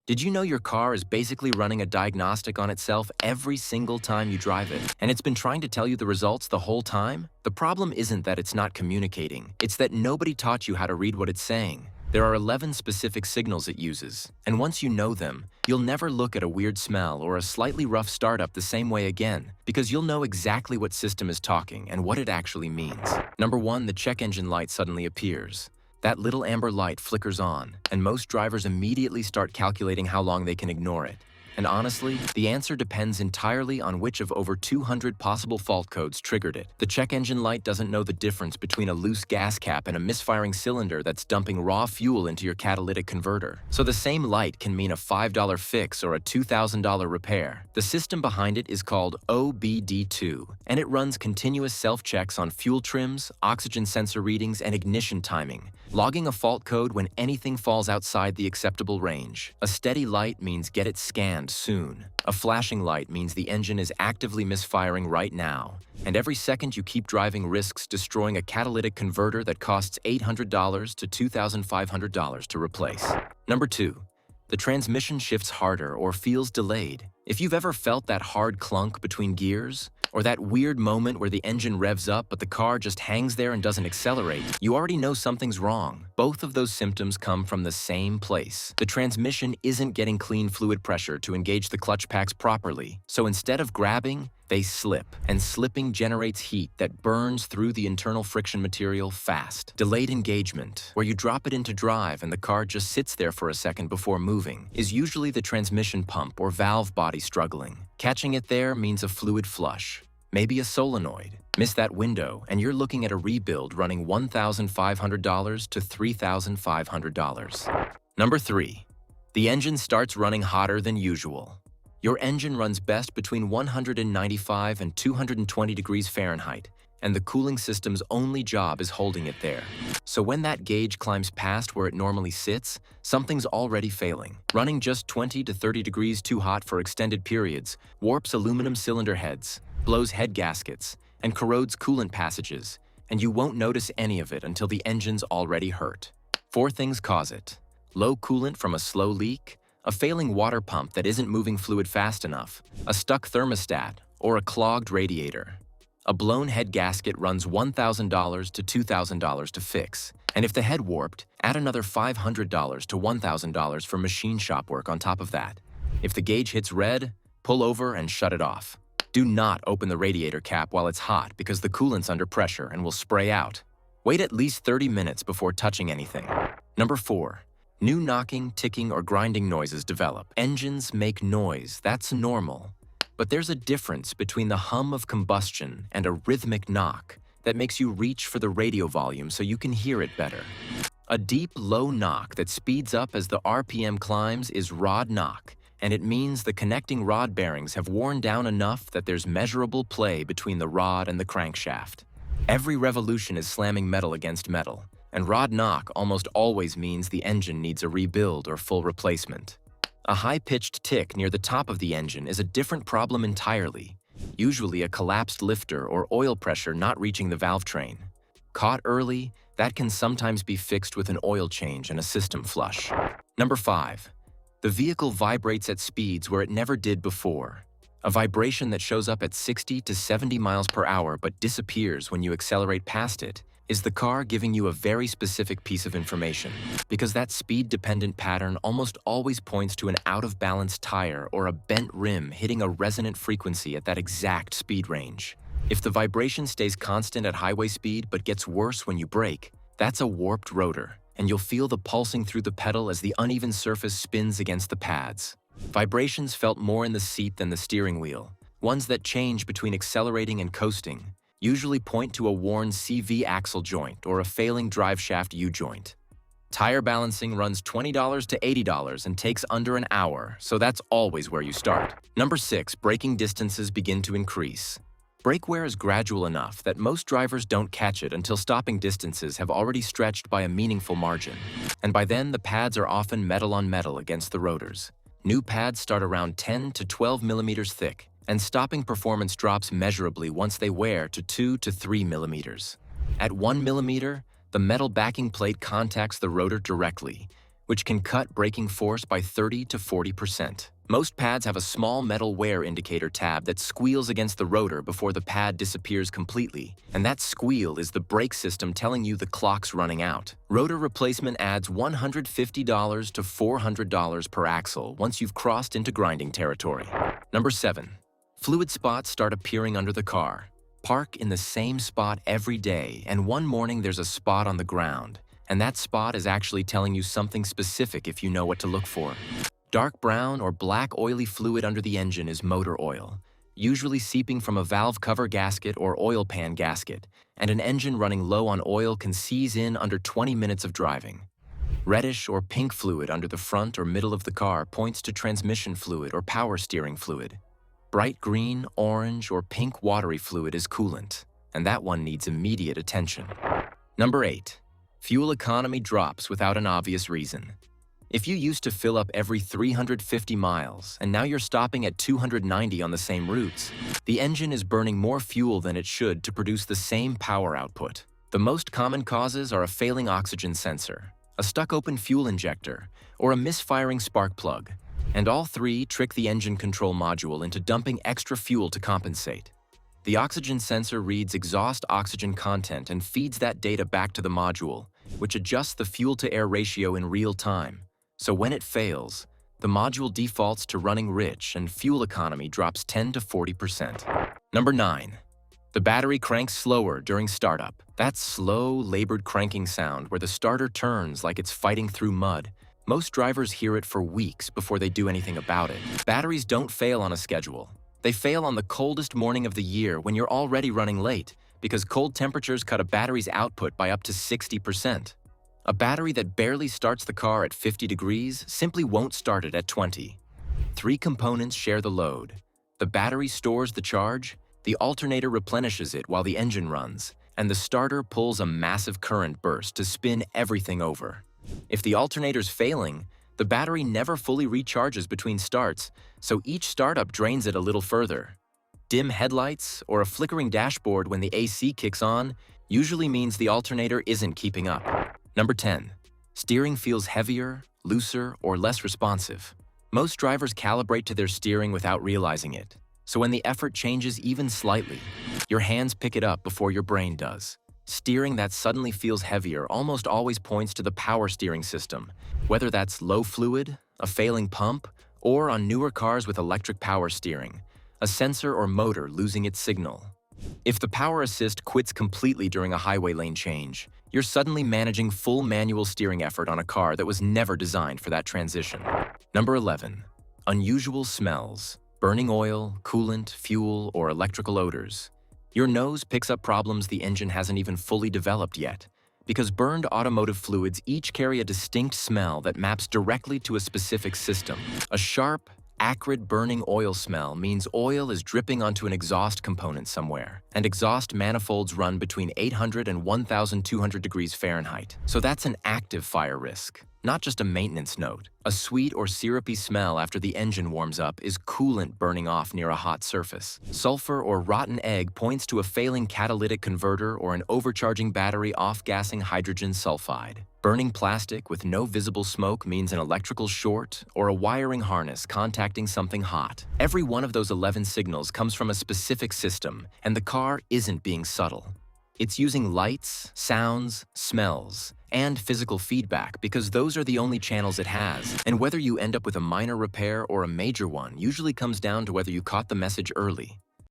Did you know your car is basically running a diagnostic on itself every single time you drive it? And it's been trying to tell you the results the whole time? The problem isn't that it's not communicating, it's that nobody taught you how to read what it's saying. There are 11 specific signals it uses, and once you know them, you'll never look at a weird smell or a slightly rough startup the same way again, because you'll know exactly what system is talking and what it actually means. Number 1, the check engine light suddenly appears. That little amber light flickers on, and most drivers immediately start calculating how long they can ignore it. And honestly, the answer depends entirely on which of over 200 possible fault codes triggered it. The check engine light doesn't know the difference between a loose gas cap and a misfiring cylinder that's dumping raw fuel into your catalytic converter. So the same light can mean a $5 fix or a $2,000 repair. The system behind it is called OBD2, and it runs continuous self-checks on fuel trims, oxygen sensor readings, and ignition timing, logging a fault code when anything falls outside the acceptable range. A steady light means get it scanned soon. A flashing light means the engine is actively misfiring right now. And every second you keep driving risks destroying a catalytic converter that costs $800 to $2,500 to replace. Number 2. The transmission shifts harder or feels delayed. If you've ever felt that hard clunk between gears, or that weird moment where the engine revs up but the car just hangs there and doesn't accelerate, you already know something's wrong. Both of those symptoms come from the same place. The transmission isn't getting clean fluid pressure to engage the clutch packs properly, so instead of grabbing, they slip, and slipping generates heat that burns through the internal friction material fast. Delayed engagement, where you drop it into drive and the car just sits there for a second before moving, is usually the transmission pump or valve body struggling. Catching it there means a fluid flush, maybe a solenoid. Miss that window, and you're looking at a rebuild running $1,500 to $3,500. Number 3. The engine starts running hotter than usual. Your engine runs best between 195 and 220 degrees Fahrenheit, and the cooling system's only job is holding it there. So when that gauge climbs past where it normally sits, something's already failing. Running just 20 to 30 degrees too hot for extended periods warps aluminum cylinder heads, blows head gaskets, and corrodes coolant passages, and you won't notice any of it until the engine's already hurt. 4 things cause it: low coolant from a slow leak, a failing water pump that isn't moving fluid fast enough, a stuck thermostat, or a clogged radiator. A blown head gasket runs $1,000 to $2,000 to fix, and if the head warped, add another $500 to $1,000 for machine shop work on top of that. If the gauge hits red, pull over and shut it off. Do not open the radiator cap while it's hot because the coolant's under pressure and will spray out. Wait at least 30 minutes before touching anything. Number 4. New knocking, ticking, or grinding noises develop. Engines make noise, that's normal. But there's a difference between the hum of combustion and a rhythmic knock that makes you reach for the radio volume so you can hear it better. A deep, low knock that speeds up as the RPM climbs is rod knock, and it means the connecting rod bearings have worn down enough that there's measurable play between the rod and the crankshaft. Every revolution is slamming metal against metal, and rod knock almost always means the engine needs a rebuild or full replacement. A high-pitched tick near the top of the engine is a different problem entirely, usually a collapsed lifter or oil pressure not reaching the valve train. Caught early, that can sometimes be fixed with an oil change and a system flush. Number 5. The vehicle vibrates at speeds where it never did before. A vibration that shows up at 60 to 70 miles per hour but disappears when you accelerate past it is the car giving you a very specific piece of information, because that speed-dependent pattern almost always points to an out-of-balance tire or a bent rim hitting a resonant frequency at that exact speed range. If the vibration stays constant at highway speed but gets worse when you brake, that's a warped rotor, and you'll feel the pulsing through the pedal as the uneven surface spins against the pads. Vibrations felt more in the seat than the steering wheel, ones that change between accelerating and coasting, usually point to a worn CV axle joint or a failing driveshaft U-joint. Tire balancing runs $20 to $80 and takes under an hour, so that's always where you start. Number 6, braking distances begin to increase. Brake wear is gradual enough that most drivers don't catch it until stopping distances have already stretched by a meaningful margin, and by then the pads are often metal on metal against the rotors. New pads start around 10 to 12 millimeters thick, and stopping performance drops measurably once they wear to 2 to 3 millimeters. At 1 millimeter, the metal backing plate contacts the rotor directly, which can cut braking force by 30 to 40%. Most pads have a small metal wear indicator tab that squeals against the rotor before the pad disappears completely, and that squeal is the brake system telling you the clock's running out. Rotor replacement adds $150 to $400 per axle once you've crossed into grinding territory. Number 7. Fluid spots start appearing under the car. Park in the same spot every day, and one morning there's a spot on the ground, and that spot is actually telling you something specific if you know what to look for. Dark brown or black oily fluid under the engine is motor oil, usually seeping from a valve cover gasket or oil pan gasket, and an engine running low on oil can seize in under 20 minutes of driving. Reddish or pink fluid under the front or middle of the car points to transmission fluid or power steering fluid. Bright green, orange, or pink watery fluid is coolant, and that one needs immediate attention. Number 8. Fuel economy drops without an obvious reason. If you used to fill up every 350 miles, and now you're stopping at 290 on the same routes, the engine is burning more fuel than it should to produce the same power output. The most common causes are a failing oxygen sensor, a stuck-open fuel injector, or a misfiring spark plug, and all three trick the engine control module into dumping extra fuel to compensate. The oxygen sensor reads exhaust oxygen content and feeds that data back to the module, which adjusts the fuel-to-air ratio in real time. So when it fails, the module defaults to running rich and fuel economy drops 10 to 40%. Number 9. The battery cranks slower during startup. That slow, labored cranking sound where the starter turns like it's fighting through mud. Most drivers hear it for weeks before they do anything about it. Batteries don't fail on a schedule. They fail on the coldest morning of the year when you're already running late, because cold temperatures cut a battery's output by up to 60%. A battery that barely starts the car at 50 degrees simply won't start it at 20. 3 components share the load. The battery stores the charge, the alternator replenishes it while the engine runs, and the starter pulls a massive current burst to spin everything over. If the alternator's failing, the battery never fully recharges between starts, so each startup drains it a little further. Dim headlights or a flickering dashboard when the AC kicks on usually means the alternator isn't keeping up. Number 10. Steering feels heavier, looser, or less responsive. Most drivers calibrate to their steering without realizing it, so when the effort changes even slightly, your hands pick it up before your brain does. Steering that suddenly feels heavier almost always points to the power steering system, whether that's low fluid, a failing pump, or on newer cars with electric power steering, a sensor or motor losing its signal. If the power assist quits completely during a highway lane change, you're suddenly managing full manual steering effort on a car that was never designed for that transition. Number 11. Unusual smells. Burning oil, coolant, fuel, or electrical odors. Your nose picks up problems the engine hasn't even fully developed yet, because burned automotive fluids each carry a distinct smell that maps directly to a specific system. A sharp, acrid burning oil smell means oil is dripping onto an exhaust component somewhere, and exhaust manifolds run between 800 and 1,200 degrees Fahrenheit. So that's an active fire risk, not just a maintenance note. A sweet or syrupy smell after the engine warms up is coolant burning off near a hot surface. Sulfur or rotten egg points to a failing catalytic converter or an overcharging battery off-gassing hydrogen sulfide. Burning plastic with no visible smoke means an electrical short or a wiring harness contacting something hot. Every one of those 11 signals comes from a specific system, and the car isn't being subtle. It's using lights, sounds, smells, and physical feedback because those are the only channels it has. And whether you end up with a minor repair or a major one usually comes down to whether you caught the message early.